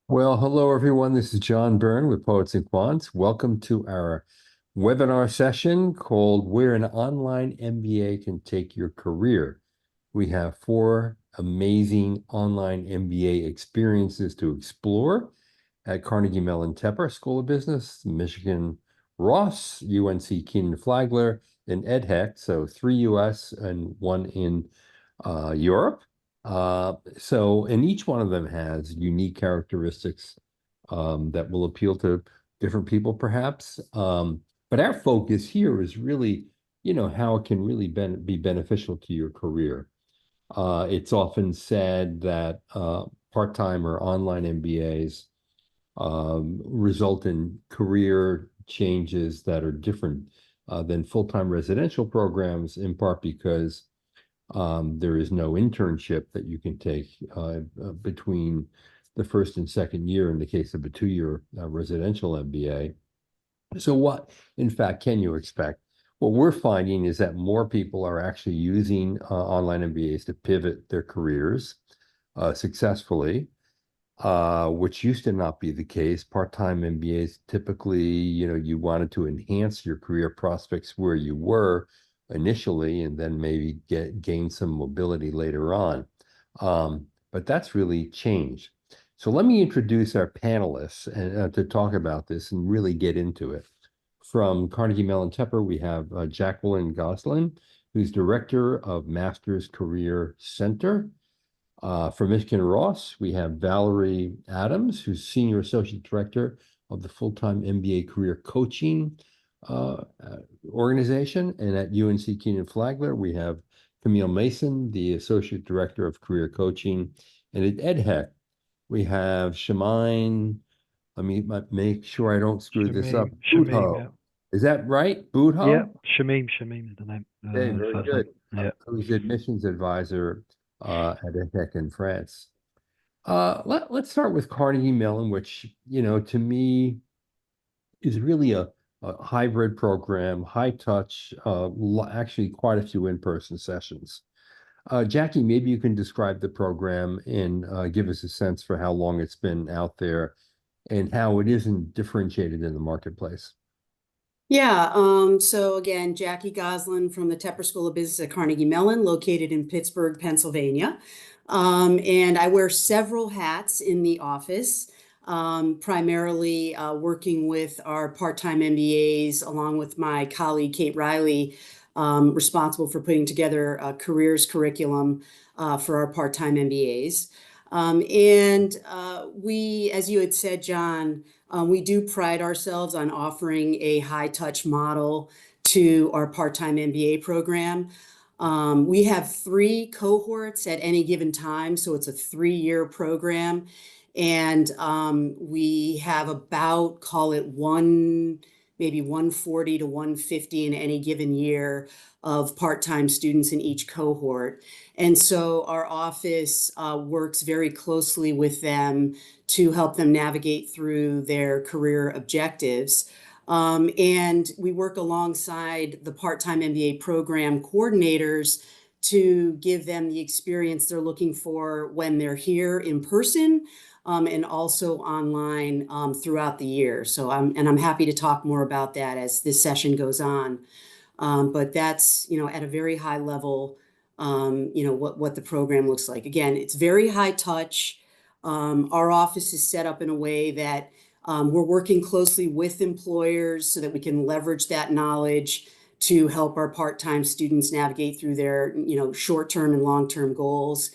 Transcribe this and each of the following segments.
Well, hello everyone. This is John Byrne with Poets and Quants. Welcome to our webinar session called Where an Online MBA Can Take Your Career. We have four amazing online MBA experiences to explore at Carnegie Mellon Tepper School of Business, Michigan Ross, UNC Kenan-Flagler, and EDHEC, so three US and one in Europe. And each one of them has unique characteristics that will appeal to different people, perhaps. But our focus here is really, how it can really be beneficial to your career. It's often said that part-time or online MBAs result in career changes that are different than full-time residential programs, in part because there is no internship that you can take between the first and second year in the case of a two-year residential MBA. So what, in fact, can you expect? What we're finding is that more people are actually using online MBAs to pivot their careers successfully, which used to not be the case. Part-time MBAs typically, you wanted to enhance your career prospects where you were initially and then maybe gain some mobility later on. But that's really changed. So let me introduce our panelists to talk about this and really get into it. From Carnegie Mellon Tepper, we have Jacqueline Goslin, who's Director of Master's Career Center. From Michigan Ross, we have Valerie Adams, who's Senior Associate Director of the Full-Time MBA Career Coaching organization. And at UNC Kenan-Flagler, we have Camille Mason, the Associate Director of Career Coaching. And at EDHEC, we have Shemaine, let me make sure I don't screw this up. Shamim, yeah. Is that right? Bootho? Yeah, Shamim is the name. Okay, very First good. name. Yeah. Who's the admissions advisor at EDHEC in France. Let's start with Carnegie Mellon, which, to me is really a hybrid program, high touch, actually quite a few in-person sessions. Jackie, maybe you can describe the program and give us a sense for how long it's been out there and how it isn't differentiated in the marketplace. Yeah, so again, Jackie Goslin from the Tepper School of Business at Carnegie Mellon, located in Pittsburgh, Pennsylvania. And I wear several hats in the office, primarily working with our part-time MBAs, along with my colleague, Kate Riley, responsible for putting together a careers curriculum for our part-time MBAs. We, as you had said, John, we do pride ourselves on offering a high-touch model to our part-time MBA program. We have 3 cohorts at any given time, so it's a 3-year program. And we have about, call it maybe 140 to 150 in any given year of part-time students in each cohort. And so our office works very closely with them to help them navigate through their career objectives. And we work alongside the part-time MBA program coordinators to give them the experience they're looking for when they're here in person, and also online throughout the year. So I'm happy to talk more about that as this session goes on. But that's, at a very high level, what the program looks like. Again, it's very high touch. Our office is set up in a way that we're working closely with employers so that we can leverage that knowledge to help our part-time students navigate through their, short-term and long-term goals.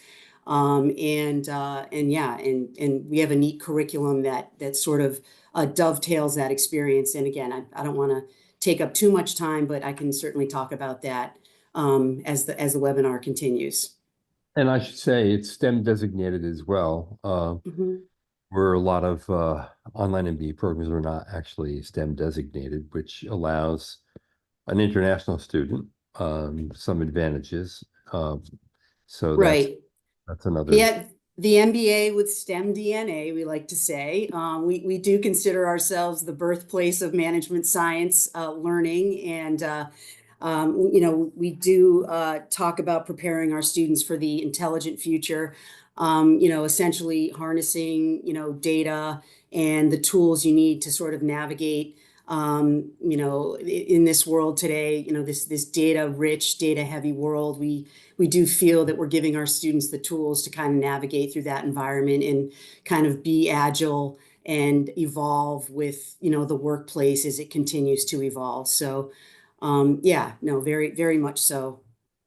And we have a neat curriculum that sort of dovetails that experience. And again, I don't want to take up too much time, but I can certainly talk about that as the webinar continues. And I should say it's STEM designated as well. Where a lot of online MBA programs are not actually STEM designated, which allows an international student some advantages. So Right. That's another. Yeah, the MBA with STEM DNA, we like to say. We do consider ourselves the birthplace of management science learning. And, we do talk about preparing our students for the intelligent future. essentially harnessing, data and the tools you need to sort of navigate, in this world today, this data-rich, data-heavy world. We do feel that we're giving our students the tools to kind of navigate through that environment and kind of be agile and evolve with, the workplace as it continues to evolve. So, very, very much so.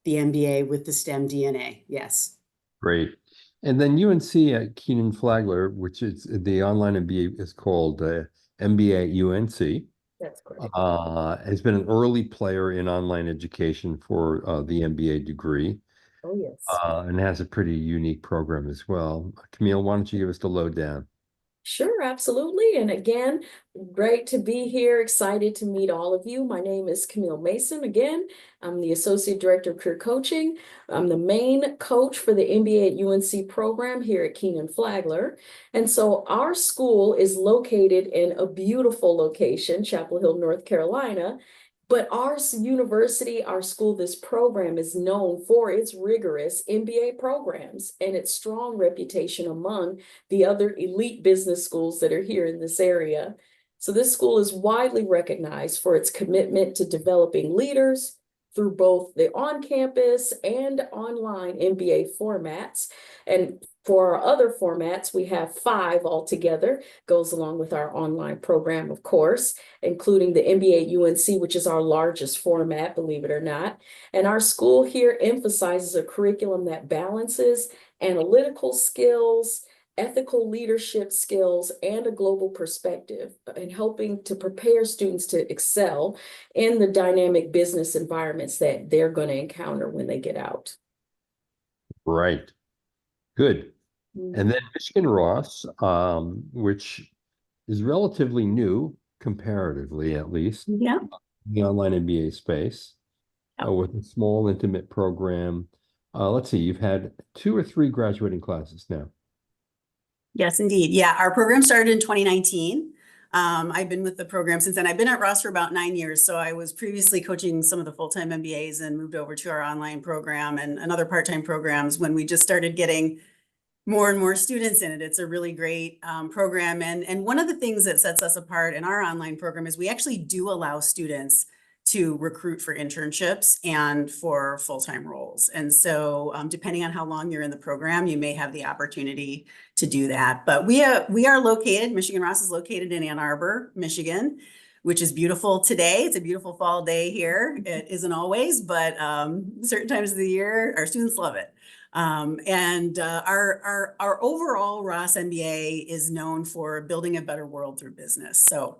The MBA with the STEM DNA. Yes. Great. And then UNC at Kenan-Flagler, which is the online MBA is called MBA at UNC. That's correct. Has been an early player in online education for the MBA degree. Oh, yes. And has a pretty unique program as well. Camille, why don't you give us the lowdown? Sure, absolutely. And again, great to be here. Excited to meet all of you. My name is Camille Mason. Again, I'm the Associate Director of Career Coaching. I'm the main coach for the MBA at UNC program here at Kenan-Flagler. And so our school is located in a beautiful location, Chapel Hill, North Carolina. But our university, our school, this program is known for its rigorous MBA programs and its strong reputation among the other elite business schools that are here in this area. So this school is widely recognized for its commitment to developing leaders through both the on-campus and online MBA formats. And for our other formats, we have 5 altogether, goes along with our online program, of course, including the MBA at UNC, which is our largest format, believe it or not. And our school here emphasizes a curriculum that balances analytical skills, ethical leadership skills, and a global perspective, and helping to prepare students to excel in the dynamic business environments that they're going to encounter when they get out. Right. Good. And then Michigan Ross, which is relatively new, comparatively at least, Yeah. in the online MBA space, with a small, intimate program. Let's see, you've had 2 or 3 graduating classes now. Yes, indeed. Yeah, our program started in 2019. I've been with the program since then. I've been at Ross for about 9 years. So I was previously coaching some of the full-time MBAs and moved over to our online program and other part-time programs when we just started getting more and more students in it. It's a really great program. And one of the things that sets us apart in our online program is we actually do allow students to recruit for internships and for full-time roles. And so depending on how long you're in the program, you may have the opportunity to do that. But we are located, Michigan Ross is located in Ann Arbor, Michigan, which is beautiful today. It's a beautiful fall day here. It isn't always, but certain times of the year, our students love it. Our overall Ross MBA is known for building a better world through business. So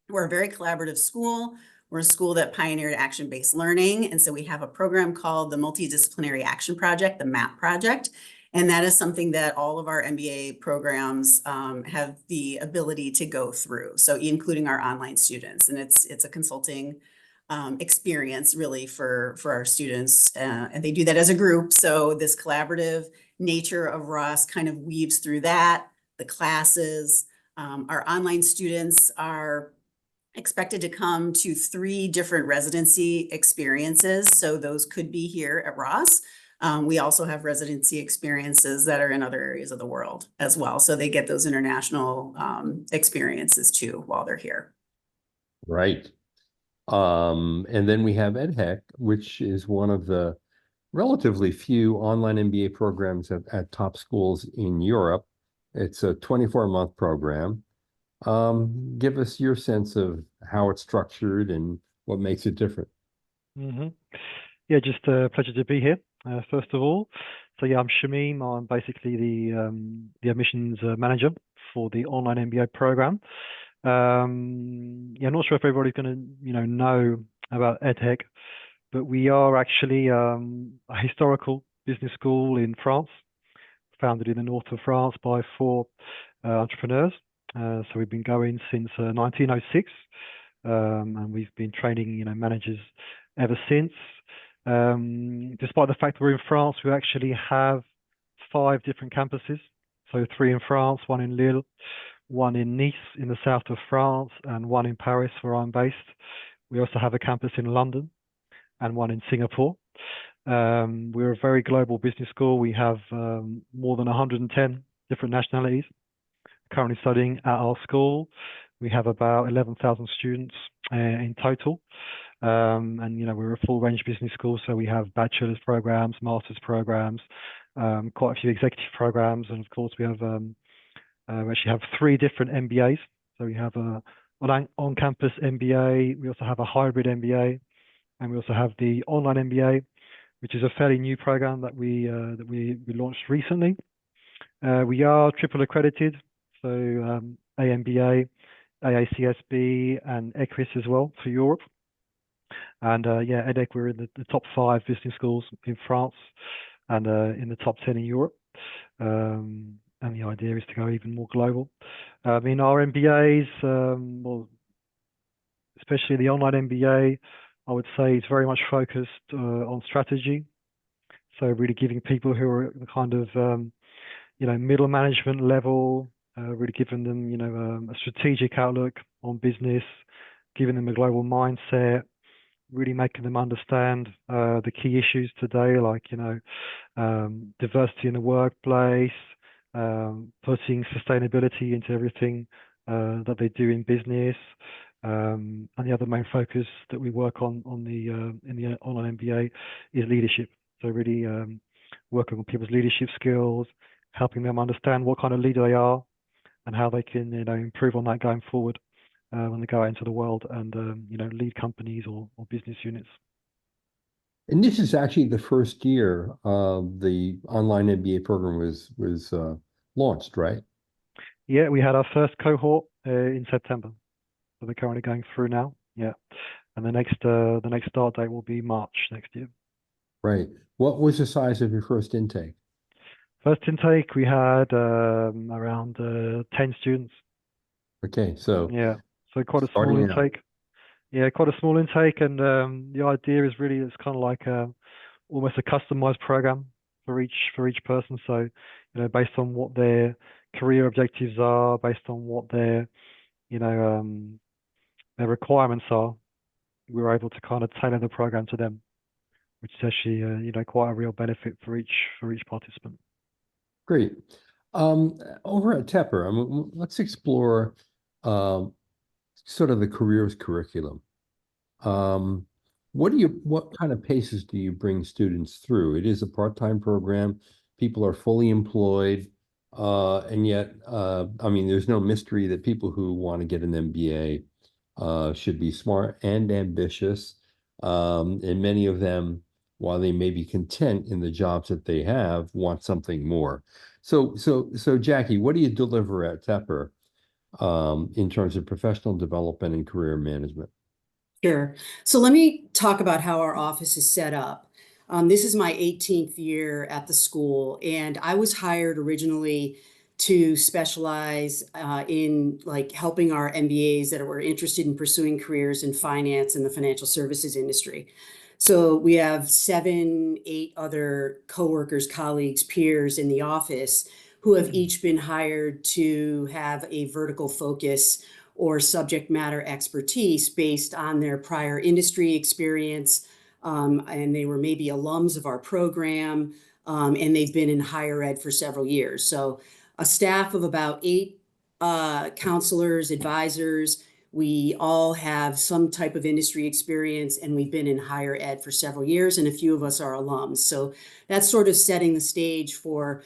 we're a very collaborative school. We're a school that pioneered action-based learning. And so we have a program called the Multidisciplinary Action Project, the MAP project. And that is something that all of our MBA programs have the ability to go through. So including our online students. And it's a consulting experience really for our students. And they do that as a group. So this collaborative nature of Ross kind of weaves through that, the classes. Our online students are expected to come to 3 different residency experiences. So those could be here at Ross. We also have residency experiences that are in other areas of the world as well. So they get those international experiences too while they're here. Right. And then we have EDHEC, which is one of the relatively few online MBA programs at top schools in Europe. It's a 24-month program. Give us your sense of how it's structured and what makes it different. Yeah, just a pleasure to be here, first of all. So yeah, I'm Shamim. I'm basically the admissions manager for the online MBA program. Yeah, I'm not sure if everybody's going to know about EDHEC, but we are actually a historical business school in France, founded in the north of France by 4 entrepreneurs. So we've been going since 1906, and we've been training managers ever since. Despite the fact we're in France, we actually have 5 different campuses. So 3 in France, 1 in Lille, 1 in Nice in the south of France, and 1 in Paris where I'm based. We also have a campus in London and 1 in Singapore. We're a very global business school. We have more than 110 different nationalities currently studying at our school. We have about 11,000 students in total. And, you know, we're a full range business school. So we have bachelor's programs, master's programs, quite a few executive programs. And of course, we actually have 3 different MBAs. So we have an on-campus MBA. We also have a hybrid MBA. And we also have the online MBA, which is a fairly new program that we launched recently. We are triple accredited, so AMBA, AACSB, and ECRIS as well for Europe. And yeah, EDHEC, we're in the top 5 business schools in France and in the top 10 in Europe. And the idea is to go even more global. In our MBAs, well, especially the online MBA, I would say it's very much focused on strategy. So really giving people who are the kind of, you know, middle management level, really giving them, you know, a strategic outlook on business, giving them a global mindset, really making them understand the key issues today, like, you know, diversity in the workplace, putting sustainability into everything that they do in business. And the other main focus that we work on in the online MBA is leadership. So really working on people's leadership skills, helping them understand what kind of leader they are and how they can, you know, improve on that going forward when they go out into the world and, you know, lead companies or business units. And this is actually the first year the online MBA program was launched, right? Yeah, we had our first cohort in September. So they're currently going through now. Yeah. And the next start date will be March next year. Right. What was the size of your first intake? First intake, we had around 10 students. Okay, so yeah, so quite a small starting out. intake. Yeah, quite a small intake, and the idea is really it's kind of like almost a customized program for each person. So, you know, based on what their career objectives are, based on what their, you know, their requirements are, we're able to kind of tailor the program to them, which is actually you know, quite a real benefit for each participant. Great. Over at Tepper, I mean, let's explore sort of the careers curriculum. What kind of paces do you bring students through? It is a part-time program. People are fully employed, and yet, I mean, there's no mystery that people who want to get an MBA should be smart and ambitious, and many of them, while they may be content in the jobs that they have, want something more. So Jackie, what do you deliver at Tepper in terms of professional development and career management? Sure. So let me talk about how our office is set up. This is my 18th year at the school, and I was hired originally to specialize in like helping our MBAs that were interested in pursuing careers in finance and the financial services industry. So we have 7, 8 other coworkers, colleagues, peers in the office who have each been hired to have a vertical focus or subject matter expertise based on their prior industry experience. And they were maybe alums of our program, and they've been in higher ed for several years. So a staff of about 8 counselors, advisors. We all have some type of industry experience, and we've been in higher ed for several years, and a few of us are alums. So that's sort of setting the stage for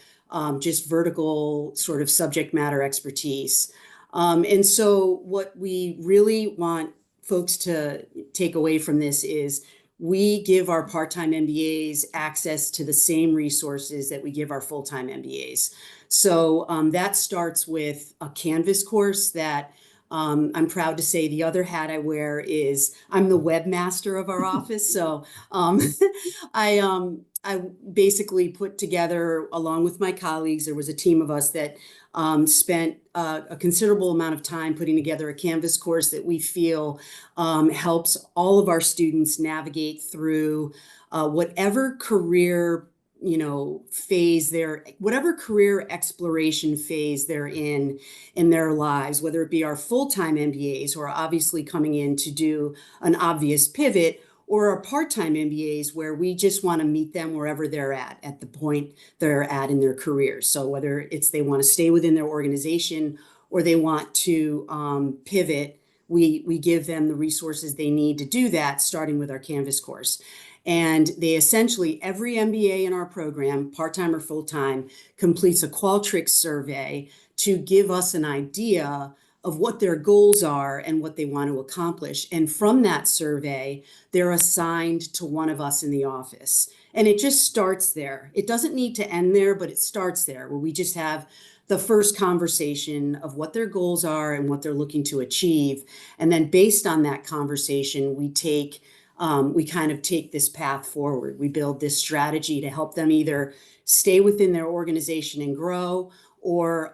just vertical sort of subject matter expertise. And so what we really want folks to take away from this is we give our part-time MBAs access to the same resources that we give our full-time MBAs. So that starts with a Canvas course that I'm proud to say the other hat I wear is I'm the webmaster of our office. So I basically put together, along with my colleagues, there was a team of us that spent a considerable amount of time putting together a Canvas course that we feel helps all of our students navigate through whatever career, you know, phase whatever career exploration phase they're in their lives, whether it be our full-time MBAs who are obviously coming in to do an obvious pivot, or our part-time MBAs where we just want to meet them wherever they're at the point they're at in their careers. So whether it's they want to stay within their organization or they want to pivot, we give them the resources they need to do that, starting with our Canvas course. And they essentially, every MBA in our program, part-time or full-time, completes a Qualtrics survey to give us an idea of what their goals are and what they want to accomplish. And from that survey, they're assigned to one of us in the office. And it just starts there. It doesn't need to end there, but it starts there, where we just have the first conversation of what their goals are and what they're looking to achieve. And then based on that conversation, we kind of take this path forward. We build this strategy to help them either stay within their organization and grow, or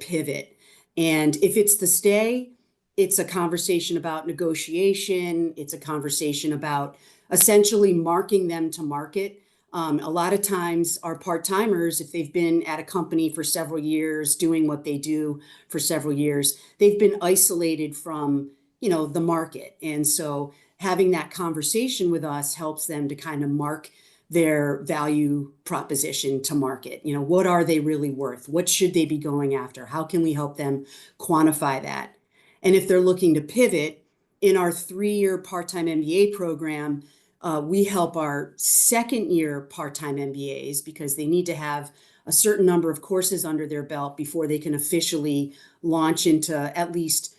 pivot. And if it's the stay, it's a conversation about negotiation. It's a conversation about essentially marking them to market. A lot of times our part-timers, if they've been at a company for several years, doing what they do for several years, they've been isolated from, the market. And so having that conversation with us helps them to kind of mark their value proposition to market. What are they really worth? What should they be going after? How can we help them quantify that? And if they're looking to pivot, in our 3-year part-time MBA program, we help our second-year part-time MBAs, because they need to have a certain number of courses under their belt before they can officially launch into at least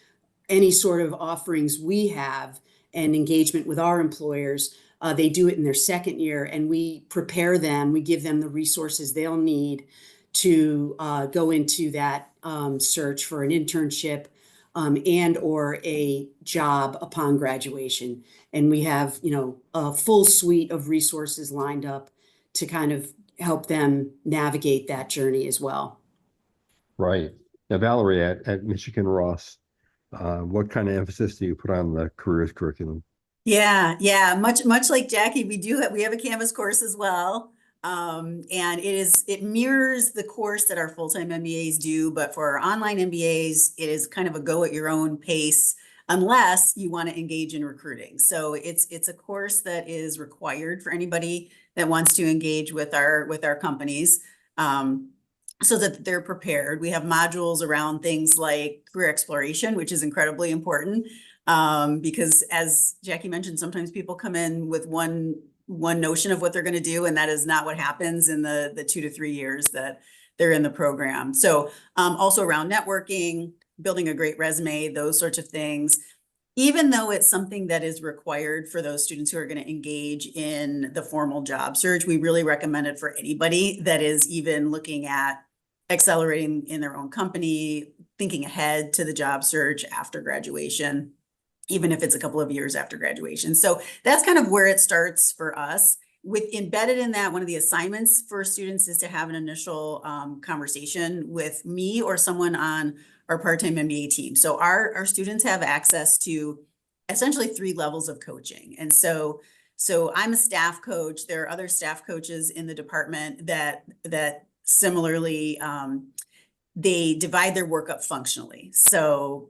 any sort of offerings we have and engagement with our employers. They do it in their second year, and we prepare them. We give them the resources they'll need to go into that search for an internship and or a job upon graduation. And we have, a full suite of resources lined up to kind of help them navigate that journey as well. Right. Now, Valerie, at Michigan Ross, what kind of emphasis do you put on the careers curriculum? Yeah. Much like Jackie, we have a Canvas course as well. And it mirrors the course that our full-time MBAs do, but for our online MBAs, it is kind of a go at your own pace, unless you want to engage in recruiting. So it's a course that is required for anybody that wants to engage with our companies, so that they're prepared. We have modules around things like career exploration, which is incredibly important. Because as Jackie mentioned, sometimes people come in with one notion of what they're going to do, and that is not what happens in the 2 to 3 years that they're in the program. So also around networking, building a great resume, those sorts of things. Even though it's something that is required for those students who are going to engage in the formal job search, we really recommend it for anybody that is even looking at accelerating in their own company, thinking ahead to the job search after graduation, even if it's a couple of years after graduation. So that's kind of where it starts for us. With embedded in that, one of the assignments for students is to have an initial conversation with me or someone on our part-time MBA team. So our students have access to essentially 3 levels of coaching. And so I'm a staff coach. There are other staff coaches in the department that similarly, they divide their work up functionally. So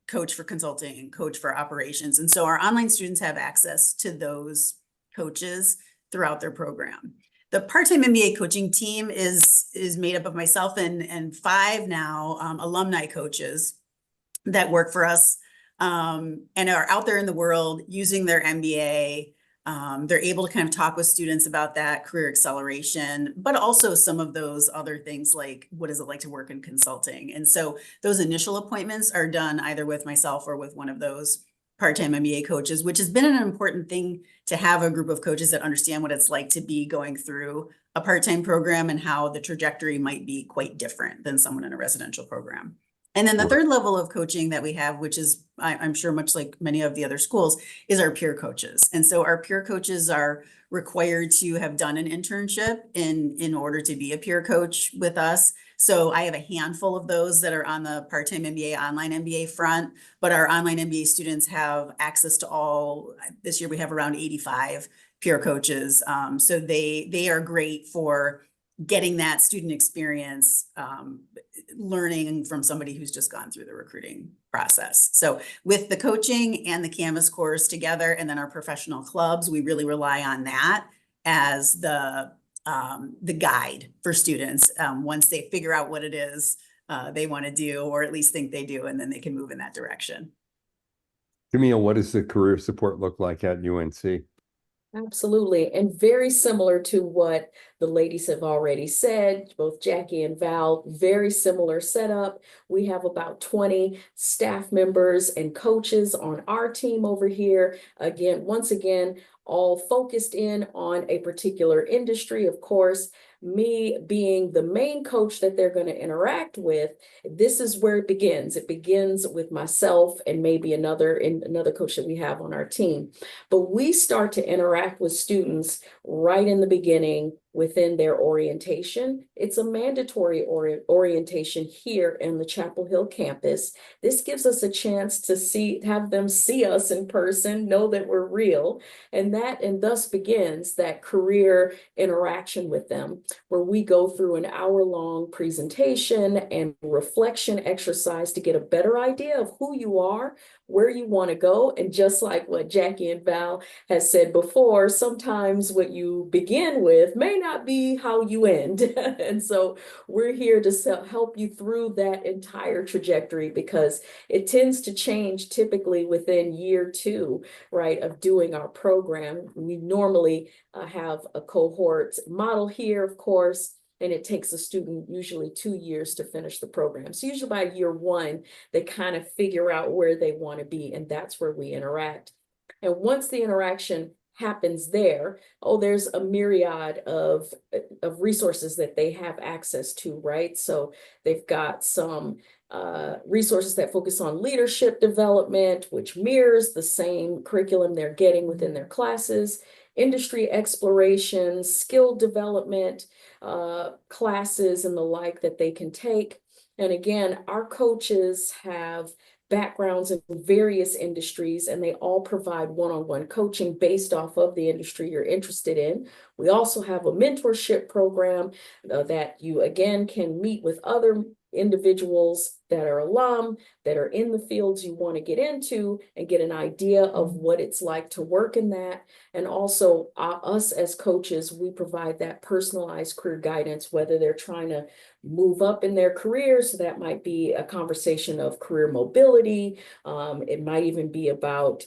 coach for consulting and coach for operations. And so our online students have access to those coaches throughout their program. The part-time MBA coaching team is made up of myself and 5 now alumni coaches that work for us and are out there in the world using their MBA. They're able to kind of talk with students about that career acceleration, but also some of those other things like, what is it like to work in consulting? And so those initial appointments are done either with myself or with one of those part-time MBA coaches, which has been an important thing to have a group of coaches that understand what it's like to be going through a part-time program and how the trajectory might be quite different than someone in a residential program. And then the third level of coaching that we have, which is, I'm sure much like many of the other schools, is our peer coaches. And so our peer coaches are required to have done an internship in order to be a peer coach with us. So I have a handful of those that are on the part-time MBA, online MBA front, but our online MBA students have access to all. This year we have around 85 peer coaches. So they are great for getting that student experience, learning from somebody who's just gone through the recruiting process. So with the coaching and the Canvas course together, and then our professional clubs, we really rely on that as the guide for students once they figure out what it is they want to do, or at least think they do, and then they can move in that direction. Camille, what does the career support look like at UNC? Absolutely. And very similar to what the ladies have already said, both Jackie and Val, very similar setup. We have about 20 staff members and coaches on our team over here. Again, once again, all focused in on a particular industry, of course. Me being the main coach that they're going to interact with, this is where it begins. It begins with myself and maybe another coach that we have on our team. But we start to interact with students right in the beginning within their orientation. It's a mandatory orientation here in the Chapel Hill campus. This gives us a chance to have them see us in person, know that we're real, and thus begins that career interaction with them, where we go through an hour-long presentation and reflection exercise to get a better idea of who you are, where you want to go. And just like what Jackie and Val has said before, sometimes what you begin with may not be how you end. And so we're here to help you through that entire trajectory, because it tends to change typically within year 2, right, of doing our program. We normally have a cohort model here, of course, and it takes a student usually 2 years to finish the program. So usually by year 1, they kind of figure out where they want to be, and that's where we interact. And once the interaction happens there, there's a myriad of resources that they have access to, right? So they've got some resources that focus on leadership development, which mirrors the same curriculum they're getting within their classes, industry exploration, skill development classes and the like that they can take. And again, our coaches have backgrounds in various industries, and they all provide one-on-one coaching based off of the industry you're interested in. We also have a mentorship program that you, again, can meet with other individuals that are alum, that are in the fields you want to get into, and get an idea of what it's like to work in that. And also us as coaches, we provide that personalized career guidance, whether they're trying to move up in their career. So that might be a conversation of career mobility. It might even be about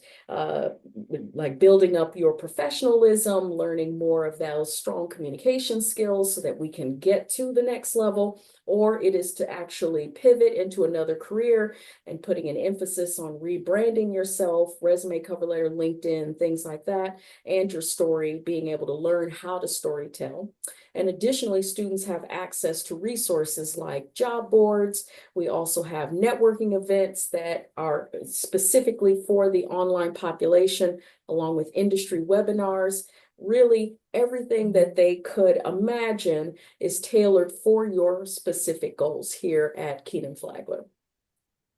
like building up your professionalism, learning more of those strong communication skills so that we can get to the next level. Or it is to actually pivot into another career and putting an emphasis on rebranding yourself, resume, cover letter, LinkedIn, things like that, and your story, being able to learn how to storytell. And additionally, students have access to resources like job boards. We also have networking events that are specifically for the online population, along with industry webinars. Really, everything that they could imagine is tailored for your specific goals here at Kenan-Flagler.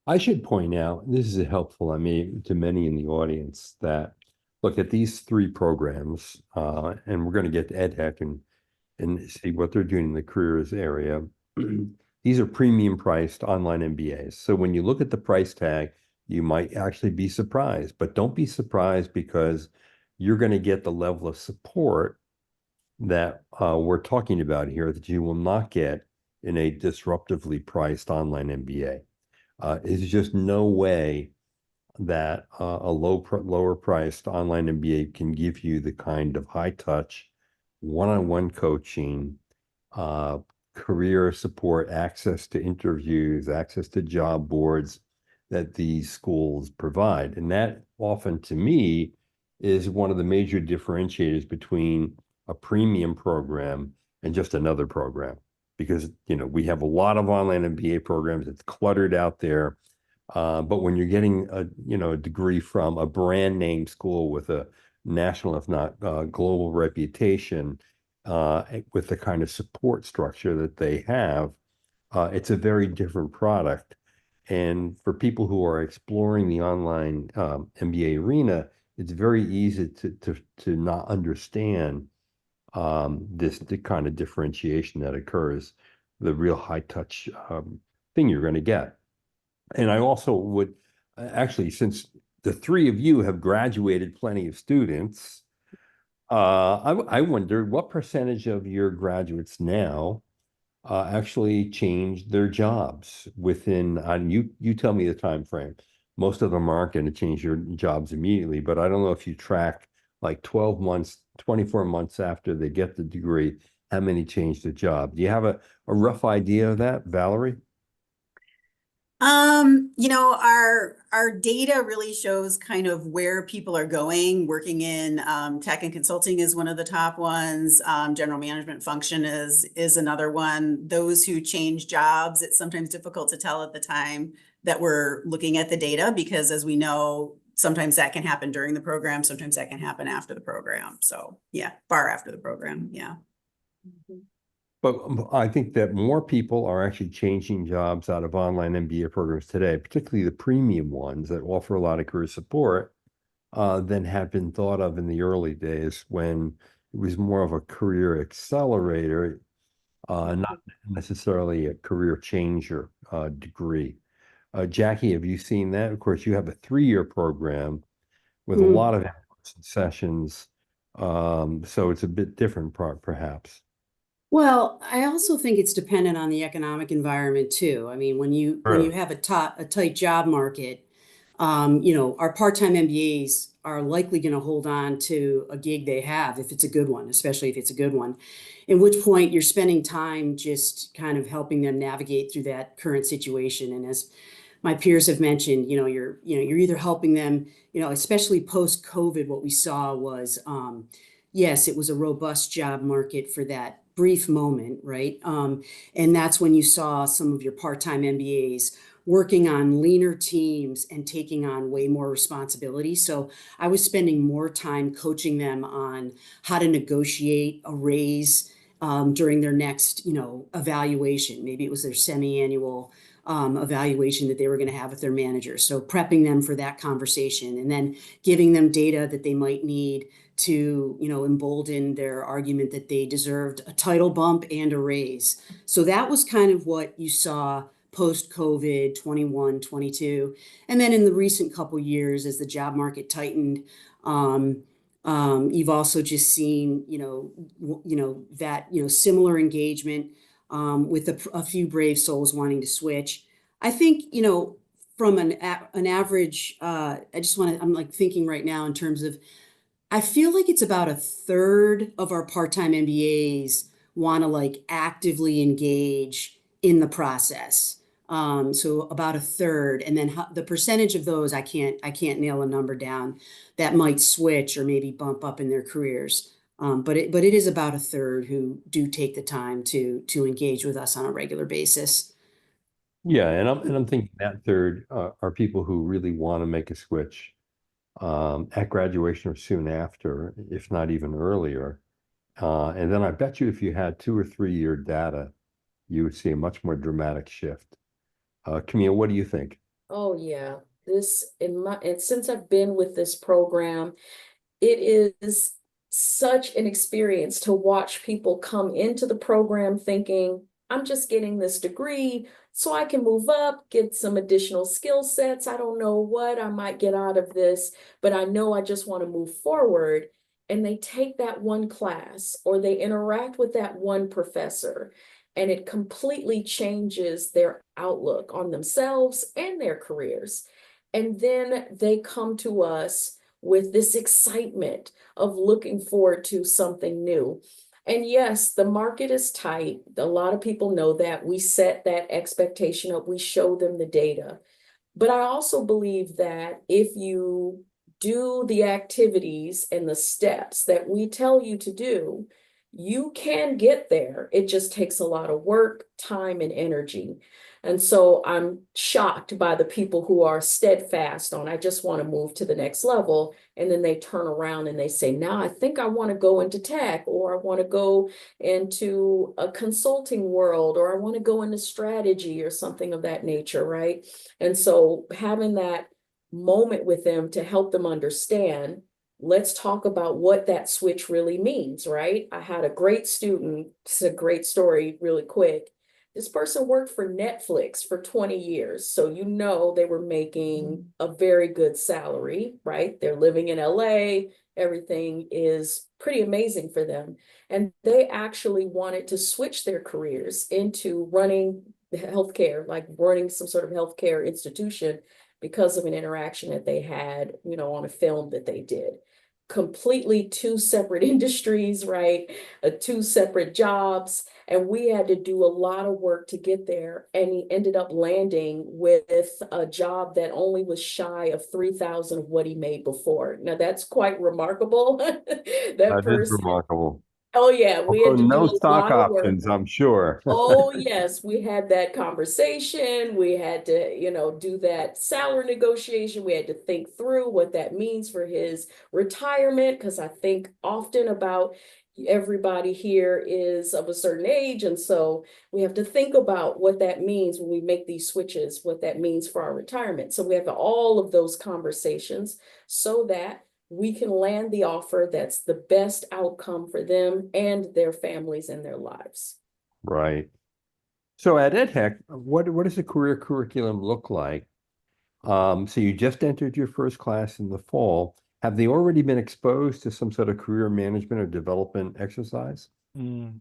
I should point out, this is helpful, to many in the audience, that look at these 3 programs, and we're going to get to EDHEC and see what they're doing in the careers area. These are premium priced online MBAs. So when you look at the price tag, you might actually be surprised, but don't be surprised, because you're going to get the level of support that we're talking about here that you will not get in a disruptively priced online MBA. There's just no way that a lower priced online MBA can give you the kind of high touch, one-on-one coaching, career support, access to interviews, access to job boards that these schools provide. And that often, to me, is one of the major differentiators between a premium program and just another program. Because, we have a lot of online MBA programs. It's cluttered out there. But when you're getting a degree from a brand name school with a national, if not global reputation, with the kind of support structure that they have, it's a very different product. And for people who are exploring the online MBA arena, it's very easy to not understand the kind of differentiation that occurs, the real high touch thing you're going to get. And I also would actually, since the three of you have graduated plenty of students, I wonder what percentage of your graduates now actually changed their jobs within, you tell me the time frame. Most of them aren't going to change your jobs immediately, but I don't know if you track like 12 months, 24 months after they get the degree, how many change the job. Do you have a rough idea of that, Valerie? Our data really shows kind of where people are going. Working in tech and consulting is one of the top ones. General management function is another one. Those who change jobs, it's sometimes difficult to tell at the time that we're looking at the data, because as we know, sometimes that can happen during the program, sometimes that can happen after the program. So yeah, far after the program, yeah. Mhm. But I think that more people are actually changing jobs out of online MBA programs today, particularly the premium ones that offer a lot of career support, than had been thought of in the early days when it was more of a career accelerator, not necessarily a career changer degree. Jackie, have you seen that? Of course, you have a 3-year program with a lot of in-person sessions, so it's a bit different, perhaps. Well, I also think it's dependent on the economic environment too. I mean, when you Sure. have a tight job market, our part-time MBAs are likely going to hold on to a gig they have if it's a good one, especially if it's a good one. At which point you're spending time just kind of helping them navigate through that current situation. And as my peers have mentioned, you're either helping them, especially post-COVID, what we saw was, yes, it was a robust job market for that brief moment, right? And that's when you saw some of your part-time MBAs working on leaner teams and taking on way more responsibility. So I was spending more time coaching them on how to negotiate a raise during their next, evaluation. Maybe it was their semi-annual evaluation that they were going to have with their manager. So prepping them for that conversation and then giving them data that they might need to, embolden their argument that they deserved a title bump and a raise. So that was kind of what you saw post-COVID 21, 22. And then in the recent couple years, as the job market tightened, you've also just seen, that, similar engagement with a few brave souls wanting to switch. I think, from an average, I'm like thinking right now in terms of, I feel like it's about a third of our part-time MBAs want to like actively engage in the process. So about a third, and then the percentage of those I can't nail a number down that might switch or maybe bump up in their careers. But it is about a third who do take the time to engage with us on a regular basis. Yeah, and I'm thinking that third are people who really want to make a switch at graduation or soon after, if not even earlier. And then I bet you if you had 2 or 3 year data, you would see a much more dramatic shift. Camille, what do you think? Oh yeah, and since I've been with this program, it is such an experience to watch people come into the program thinking, I'm just getting this degree so I can move up, get some additional skill sets. I don't know what I might get out of this, but I know I just want to move forward. And they take that one class or they interact with that one professor, and it completely changes their outlook on themselves and their careers. And then they come to us with this excitement of looking forward to something new. And yes, the market is tight. A lot of people know that. We set that expectation up, we show them the data. But I also believe that if you do the activities and the steps that we tell you to do, you can get there. It just takes a lot of work, time, and energy. And so I'm shocked by the people who are steadfast on, I just want to move to the next level. And then they turn around and they say, now I think I want to go into tech, or I want to go into a consulting world, or I want to go into strategy or something of that nature, right? And so having that moment with them to help them understand let's talk about what that switch really means, right? I had a great student, it's a great story really quick. This person worked for Netflix for 20 years. So, you know, they were making a very good salary, right? They're living in LA. Everything is pretty amazing for them. And they actually wanted to switch their careers into running healthcare, like running some sort of healthcare institution because of an interaction that they had, you know, on a film that they did. Completely two separate industries, right? Two separate jobs. And we had to do a lot of work to get there. And he ended up landing with a job that only was shy of 3,000 of what he made before. Now that's quite remarkable. That That is person, remarkable. oh yeah, we Although had to do no a stock lot of work. options, I'm sure. Oh, yes, we had that conversation. We had to, you know, do that salary negotiation. We had to think through what that means for his retirement, because I think often about everybody here is of a certain age. And so we have to think about what that means when we make these switches, what that means for our retirement. So we have all of those conversations so that we can land the offer that's the best outcome for them and their families and their lives. Right. So at EDHEC, what does a career curriculum look like? So you just entered your first class in the fall. Have they already been exposed to some sort of career management or development exercise? Mm.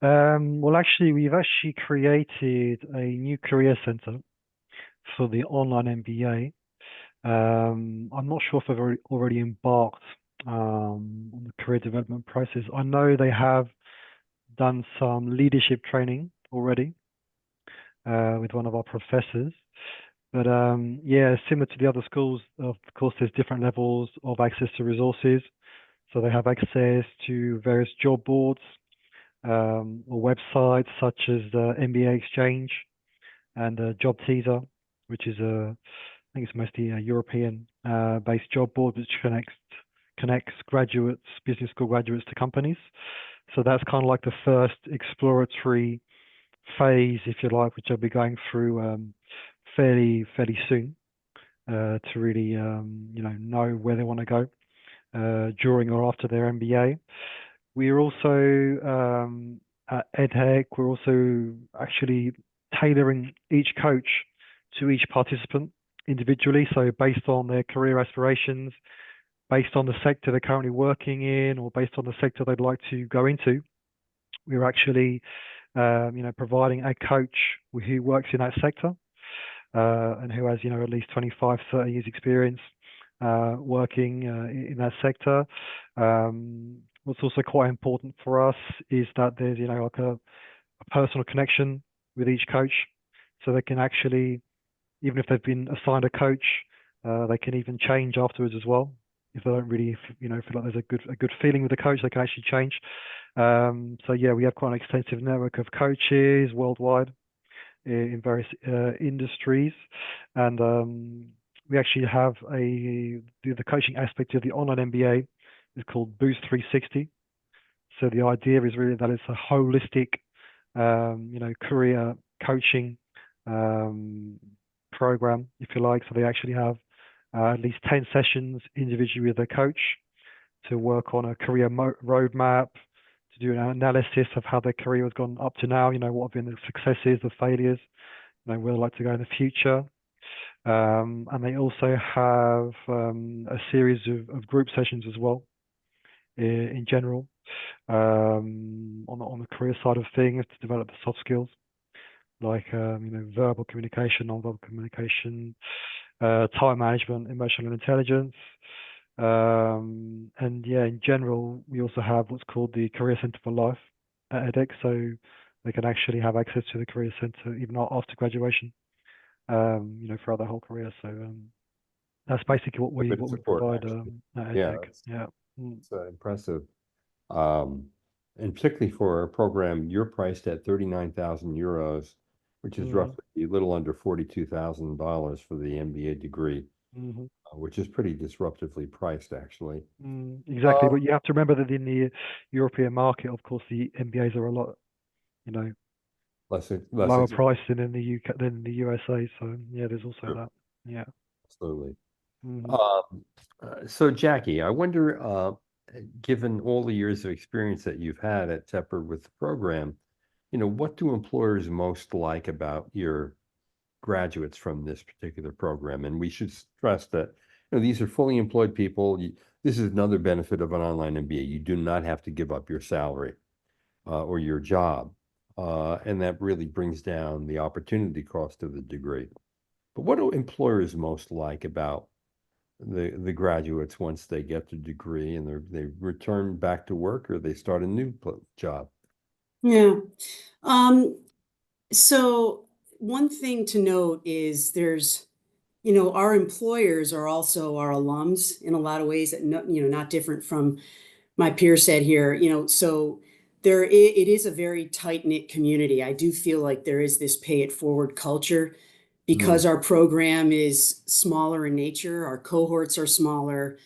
Well, actually, we've actually created a new career center for the online MBA. I'm not sure if they've already embarked on the career development process. I know they have done some leadership training already with one of our professors. But yeah, similar to the other schools, of course, there's different levels of access to resources. So they have access to various job boards or websites such as the MBA Exchange and Job Teaser, which is I think it's mostly a European based job board which connects graduates, business school graduates to companies. So that's kind of like the first exploratory phase, if you like, which I'll be going through fairly soon to really you know where they want to go during or after their MBA. We're also at EDHEC, we're also actually tailoring each coach to each participant individually. So based on their career aspirations, based on the sector they're currently working in, or based on the sector they'd like to go into, we're actually you know, providing a coach who works in that sector and who has, you know, at least 25, 30 years experience working in that sector. What's also quite important for us is that there's, you know, like a personal connection with each coach, so they can actually, even if they've been assigned a coach, they can even change afterwards as well. If they don't really, you know, feel like there's a good feeling with the coach, they can actually change. So yeah, we have quite an extensive network of coaches worldwide in various industries, and we actually have the coaching aspect of the online MBA is called Boost 360. So the idea is really that it's a holistic, you know, career coaching program, if you like. So they actually have at least 10 sessions individually with a coach to work on a career roadmap, to do an analysis of how their career has gone up to now, you know, what have been the successes, the failures, you know, where they'd like to go in the future. And they also have a series of group sessions as well in general on the career side of things to develop the soft skills like you know, verbal communication, non-verbal communication, time management, emotional intelligence. And yeah, in general, we also have what's called the Career Center for Life at edX, so they can actually have access to the Career Center even after graduation, you know, throughout their whole career. So that's basically what we Support, provide actually. at Yeah, edX. Yeah. it's impressive. And particularly for a program, you're priced at 39,000 euros, which is roughly a little under $42,000 for the MBA degree, which is pretty disruptively priced, actually. Exactly, but you have to remember that in the European market, of course, the MBAs are a lot, you know, less lower priced than in the UK, than in the USA. So yeah, there's also that. Yeah. Absolutely. Mhm. So Jackie, I wonder, given all the years of experience that you've had at Tepper with the program, what do employers most like about your graduates from this particular program? And we should stress that, these are fully employed people. This is another benefit of an online MBA. You do not have to give up your salary or your job. And that really brings down the opportunity cost of the degree. But what do employers most like about the graduates once they get their degree and they return back to work or they start a new job? Yeah. Um, so one thing to note is our employers are also our alums in a lot of ways that, not different from my peer said here, so it is a very tight-knit community. I do feel like there is this pay it forward culture because our program is smaller in nature, our cohorts are smaller,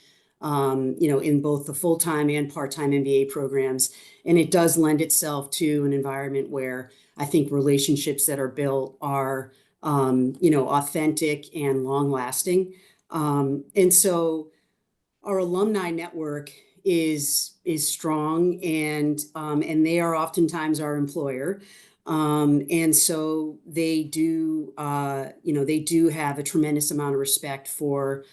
in both the full-time and part-time MBA programs. And it does lend itself to an environment where I think relationships that are built are, authentic and long-lasting. And so our alumni network is strong, and they are oftentimes our employer, and so they do have a tremendous amount of respect for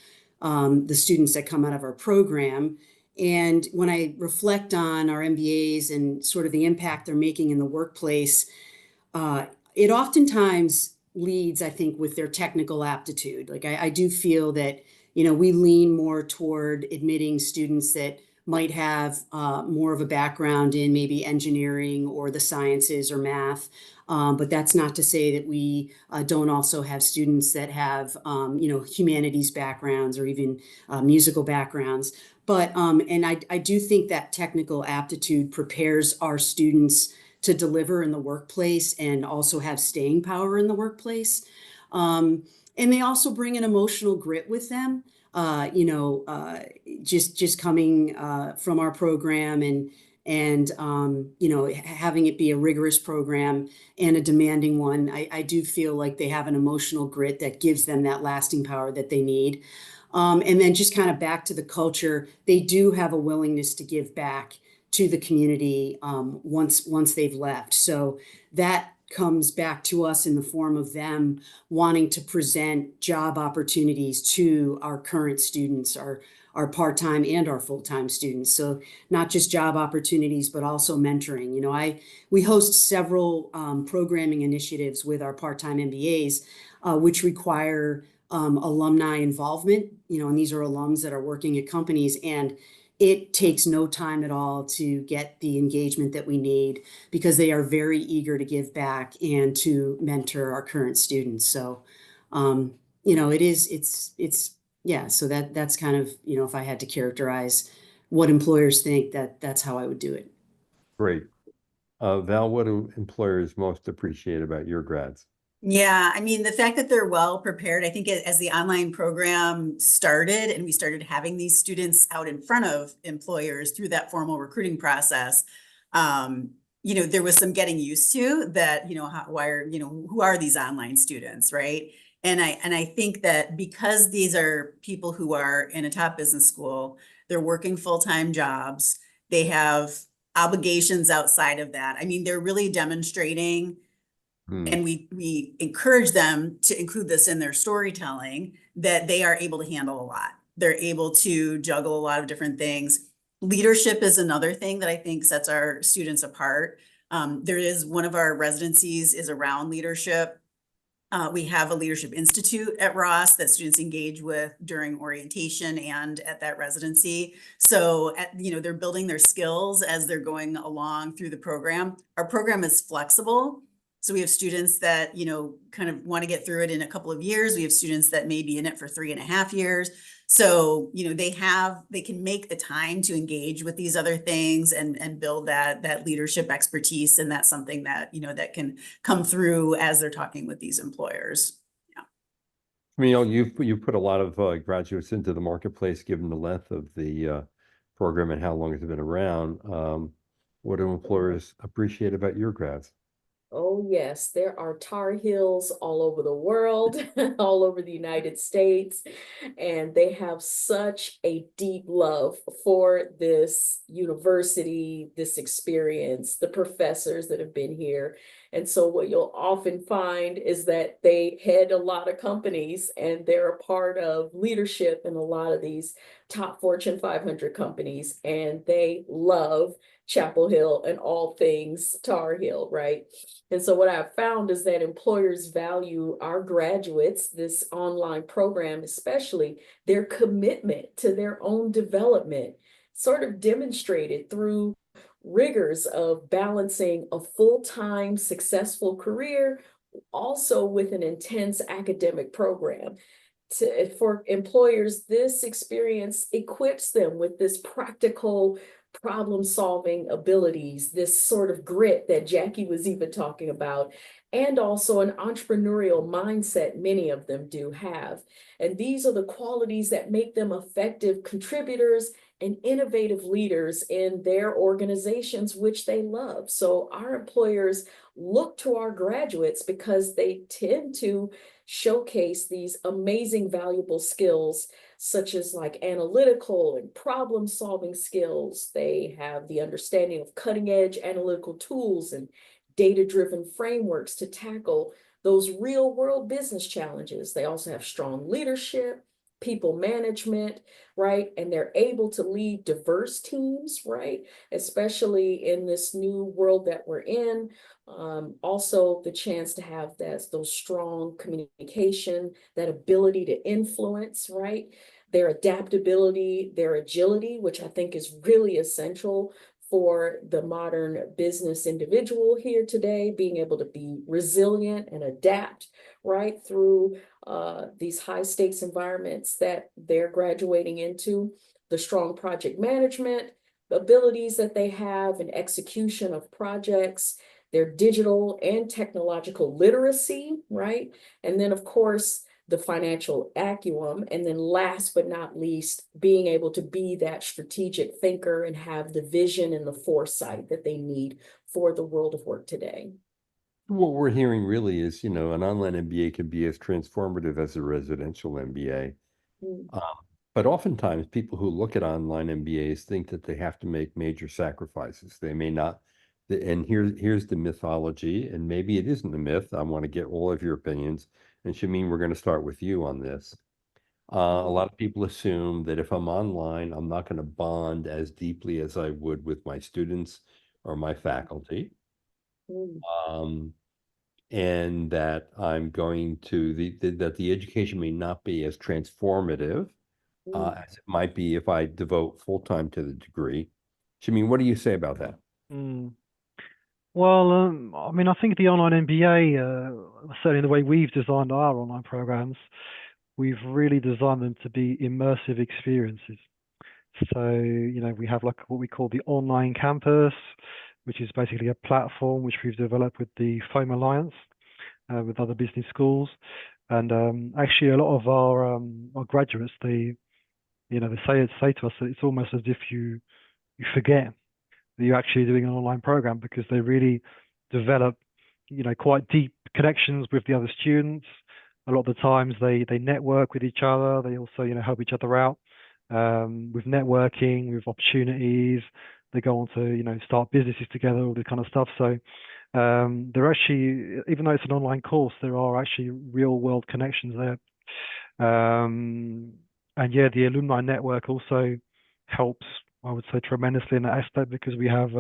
the students that come out of our program. And when I reflect on our MBAs and sort of the impact they're making in the workplace, it oftentimes leads, I think, with their technical aptitude. Like I do feel that, we lean more toward admitting students that might have more of a background in maybe engineering or the sciences or math. But that's not to say that we don't also have students that have, humanities backgrounds or even musical backgrounds. But and I do think that technical aptitude prepares our students to deliver in the workplace and also have staying power in the workplace. And they also bring an emotional grit with them. Just coming from our program and having it be a rigorous program and a demanding one, I do feel like they have an emotional grit that gives them that lasting power that they need. And then just kind of back to the culture, they do have a willingness to give back to the community once they've left. So that comes back to us in the form of them wanting to present job opportunities to our current students, our part-time and our full-time students. So not just job opportunities, but also mentoring. We host several programming initiatives with our part-time MBAs, which require alumni involvement, and these are alums that are working at companies, and it takes no time at all to get the engagement that we need because they are very eager to give back and to mentor our current students. So, yeah, so that's kind of, if I had to characterize what employers think, that's how I would do it. Great. Val, what do employers most appreciate about your grads? Yeah, I mean, the fact that they're well prepared, I think as the online program started and we started having these students out in front of employers through that formal recruiting process, there was some getting used to that, who are these online students, right? And I think that because these are people who are in a top business school, they're working full-time jobs, they have obligations outside of that. I mean, they're really demonstrating, and we encourage them to include this in their storytelling, that they are able to handle a lot. They're able to juggle a lot of different things. Leadership is another thing that I think sets our students apart. There is one of our residencies is around leadership. We have a leadership institute at Ross that students engage with during orientation and at that residency. So, they're building their skills as they're going along through the program. Our program is flexible. So we have students that, kind of want to get through it in a couple of years. We have students that may be in it for 3.5 years. So, they can make the time to engage with these other things and build that leadership expertise. And that's something that, that can come through as they're talking with these employers. Yeah. You've put a lot of graduates into the marketplace, given the length of the program and how long it's been around. What do employers appreciate about your grads? Oh, yes, there are Tar Heels all over the world, all over the United States, and they have such a deep love for this university, this experience, the professors that have been here. And so, what you'll often find is that they head a lot of companies and they're a part of leadership in a lot of these top Fortune 500 companies, and they love Chapel Hill and all things Tar Heel, right? And so what I've found is that employers value our graduates, this online program, especially their commitment to their own development, sort of demonstrated through rigors of balancing a full-time successful career, also with an intense academic program. For employers, this experience equips them with this practical problem solving abilities, this sort of grit that Jackie was even talking about, and also an entrepreneurial mindset many of them do have. And these are the qualities that make them effective contributors and innovative leaders in their organizations, which they love. So our employers look to our graduates because they tend to showcase these amazing, valuable skills, such as like analytical and problem solving skills. They have the understanding of cutting edge analytical tools and data-driven frameworks to tackle those real world business challenges. They also have strong leadership, people management, right? And they're able to lead diverse teams, right? Especially in this new world that we're in. Also the chance to have those strong communication, that ability to influence, right? Their adaptability, their agility, which I think is really essential for the modern business individual here today, being able to be resilient and adapt right through these high stakes environments that they're graduating into, the strong project management abilities that they have and execution of projects, their digital and technological literacy, right? And then of course, the financial acumen, and then last but not least, being able to be that strategic thinker and have the vision and the foresight that they need for the world of work today. What we're hearing really is, an online MBA can be as transformative as a residential MBA. Mm. But oftentimes people who look at online MBAs think that they have to make major sacrifices. They may not, and here's the mythology, and maybe it isn't a myth. I want to get all of your opinions. And Shameen, we're going to start with you on this. A lot of people assume that if I'm online, I'm not going to bond as deeply as I would with my students or my faculty. Mm. And that I'm going to that the education may not be as transformative as it might be if I devote full time to the degree. Shameen, what do you say about that? Mm. Well, I mean, I think the online MBA, certainly the way we've designed our online programs, we've really designed them to be immersive experiences. So, we have like what we call the online campus, which is basically a platform which we've developed with the Foam Alliance, with other business schools. And actually, a lot of our graduates, they say to us that it's almost as if you forget that you're actually doing an online program, because they really develop, quite deep connections with the other students. A lot of the times they network with each other. They also, help each other out with networking, with opportunities. They go on to, start businesses together, all this kind of stuff. So they're actually, even though it's an online course, there are actually real world connections there. And yeah, the alumni network also helps, I would say, tremendously in that aspect, because we have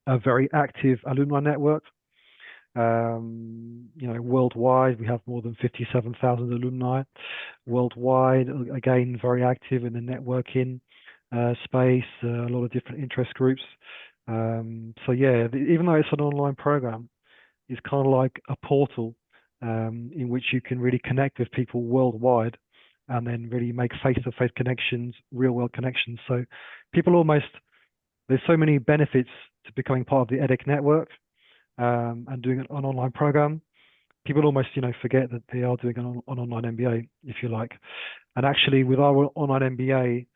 a very active alumni network. Worldwide, we have more than 57,000 alumni worldwide. Again, very active in the networking space, a lot of different interest groups. So yeah, even though it's an online program, it's kind of like a portal in which you can really connect with people worldwide, and then really make face-to-face connections, real-world connections. So there's so many benefits to becoming part of the EDHEC network and doing an online program. People almost, forget that they are doing an online MBA, if you like. And actually, with our online MBA,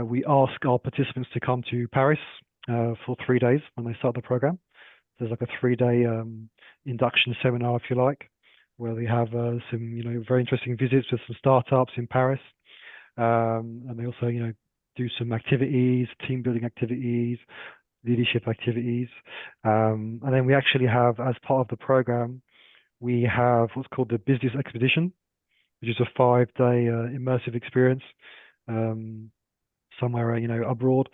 we ask our participants to come to Paris for 3 days when they start the program. there's like a 3-day induction seminar, if you like, where they have some very interesting visits with some startups in Paris, and they also do some activities, team building activities, leadership activities, and then we actually have, as part of the program, we have what's called the business expedition, which is a 5-day immersive experience somewhere abroad,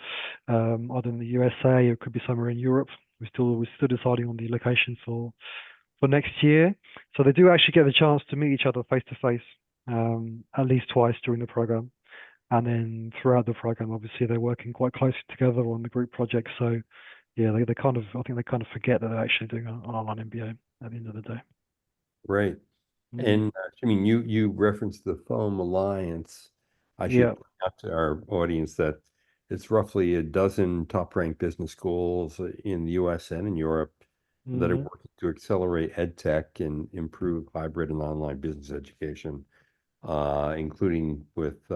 either in the USA, or it could be somewhere in Europe. We're still deciding on the location for next year. So they do actually get the chance to meet each other face to face at least twice during the program, and then throughout the program, obviously they're working quite closely together on the group projects. So yeah, I think they kind of forget that they're actually doing an online MBA at the end of the day. Right. And I mean, you referenced the Foam Alliance. I should point out to our audience that it's roughly a dozen top-ranked business schools in the US and in Europe that are working to accelerate EdTech and improve hybrid and online business education, including with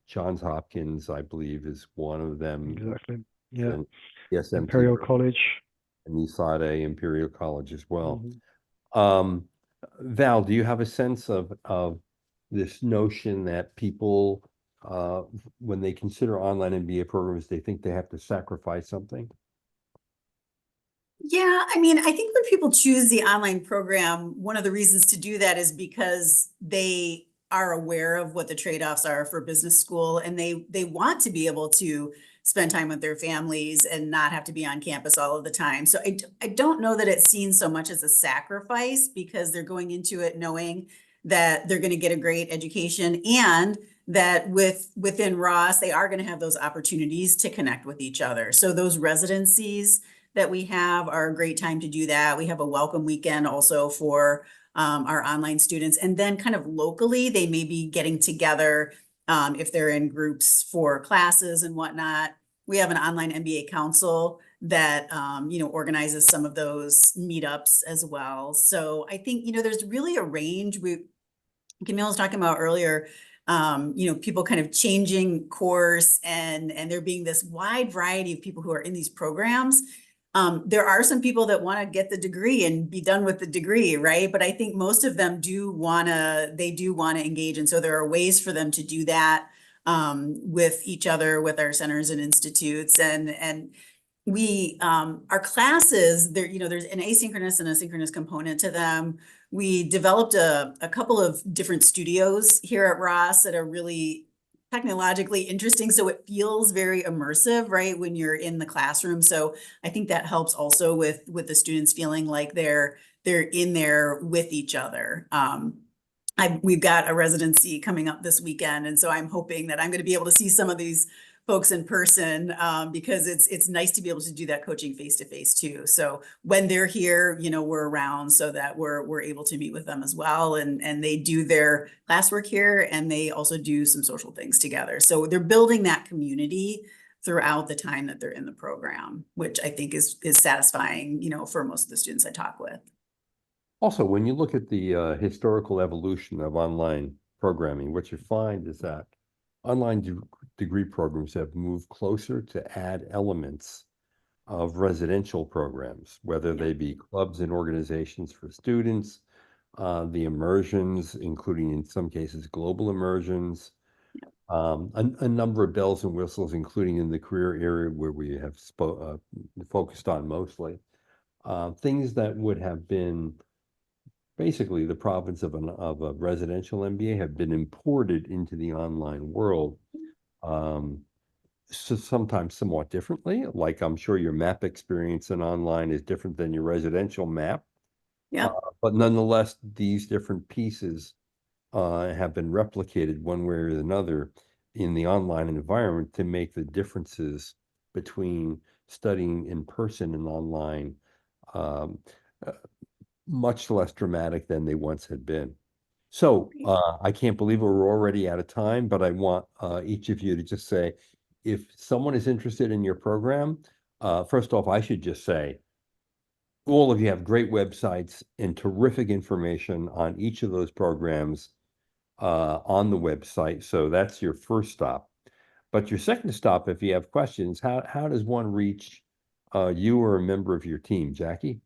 Johns Hopkins, I believe, is one of them. Exactly. Yeah. And the SMT Imperial College. and ESADE Imperial College as well. Val, do you have a sense of this notion that people, when they consider online MBA programs, they think they have to sacrifice something? Yeah, I mean, I think when people choose the online program, one of the reasons to do that is because they are aware of what the trade-offs are for business school, and they want to be able to spend time with their families and not have to be on campus all of the time. So I don't know that it's seen so much as a sacrifice, because they're going into it knowing that they're going to get a great education, and that within Ross, they are going to have those opportunities to connect with each other. So those residencies that we have are a great time to do that. We have a welcome weekend also for our online students. And then kind of locally, they may be getting together if they're in groups for classes and whatnot. We have an online MBA council that organizes some of those meetups as well. So I think there's really a range. Camille was talking about earlier, people kind of changing course, and there being this wide variety of people who are in these programs. There are some people that want to get the degree and be done with the degree, right? But I think most of them do want to engage. And so there are ways for them to do that with each other, with our centers and institutes. And we, our classes, there's an asynchronous and a synchronous component to them. We developed a couple of different studios here at Ross that are really technologically interesting, so it feels very immersive, right, when you're in the classroom. So I think that helps also with the students feeling like they're in there with each other. We've got a residency coming up this weekend, and so I'm hoping that I'm going to be able to see some of these folks in person, because it's nice to be able to do that coaching face to face too. So when they're here, we're around so that we're able to meet with them as well, and they do their classwork here, and they also do some social things together. So they're building that community throughout the time that they're in the program, which I think is satisfying, for most of the students I talk with. Also, when you look at the historical evolution of online programming, what you find is that online degree programs have moved closer to add elements of residential programs, whether they be clubs and organizations for students, the immersions, including in some cases global immersions, a number of bells and whistles, including in the career area where we have focused on mostly, things that would have been basically the province of a residential MBA have been imported into the online world, so sometimes somewhat differently. Like I'm sure your map experience in online is different than your residential map. Yeah. But nonetheless, these different pieces have been replicated one way or another in the online environment to make the differences between studying in person and online much less dramatic than they once had been. So I can't believe we're already out of time, but I want each of you to just say, if someone is interested in your program, first off, I should just say, all of you have great websites and terrific information on each of those programs on the website. So that's your first stop. But your second stop, if you have questions, how does one reach you or a member of your team, Jackie?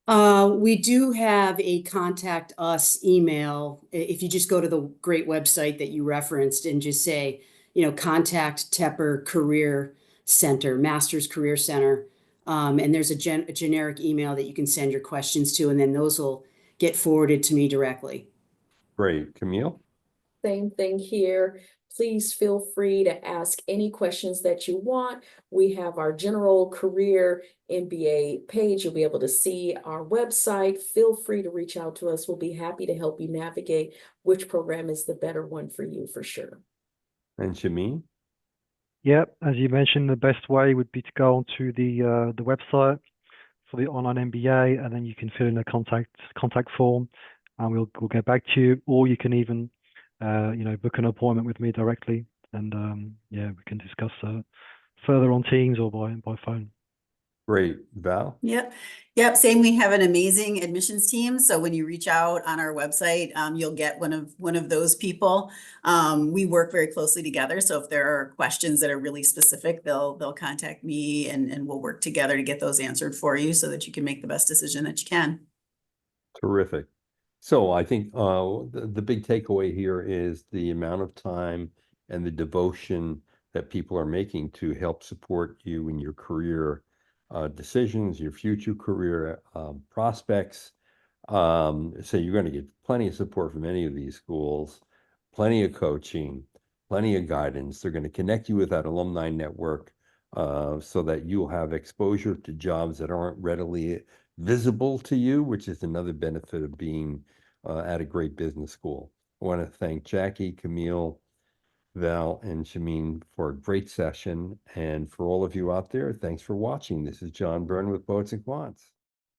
We do have a contact us email. If you just go to the great website that you referenced and just say, contact Tepper Career Center, Master's Career Center. And there's a generic email that you can send your questions to, and then those will get forwarded to me directly. Great. Camille? Same thing here. Please feel free to ask any questions that you want. We have our general career MBA page. You'll be able to see our website. Feel free to reach out to us. We'll be happy to help you navigate which program is the better one for you for sure. And Shameen? Yep, as you mentioned, the best way would be to go onto the website for the online MBA, and then you can fill in a contact form, and we'll get back to you. Or you can even book an appointment with me directly, and yeah, we can discuss further on Teams or by phone. Great. Val? Yep. Same. We have an amazing admissions team. So when you reach out on our website, you'll get one of those people. We work very closely together. So if there are questions that are really specific, they'll contact me, and we'll work together to get those answered for you so that you can make the best decision that you can. Terrific. So I think the big takeaway here is the amount of time and the devotion that people are making to help support you in your career decisions, your future career prospects. So you're going to get plenty of support from any of these schools, plenty of coaching, plenty of guidance. They're going to connect you with that alumni network so that you'll have exposure to jobs that aren't readily visible to you, which is another benefit of being at a great business school. I want to thank Jackie, Camille, Val, and Shameen for a great session. And for all of you out there, thanks for watching. This is John Byrne with Poets and Quants.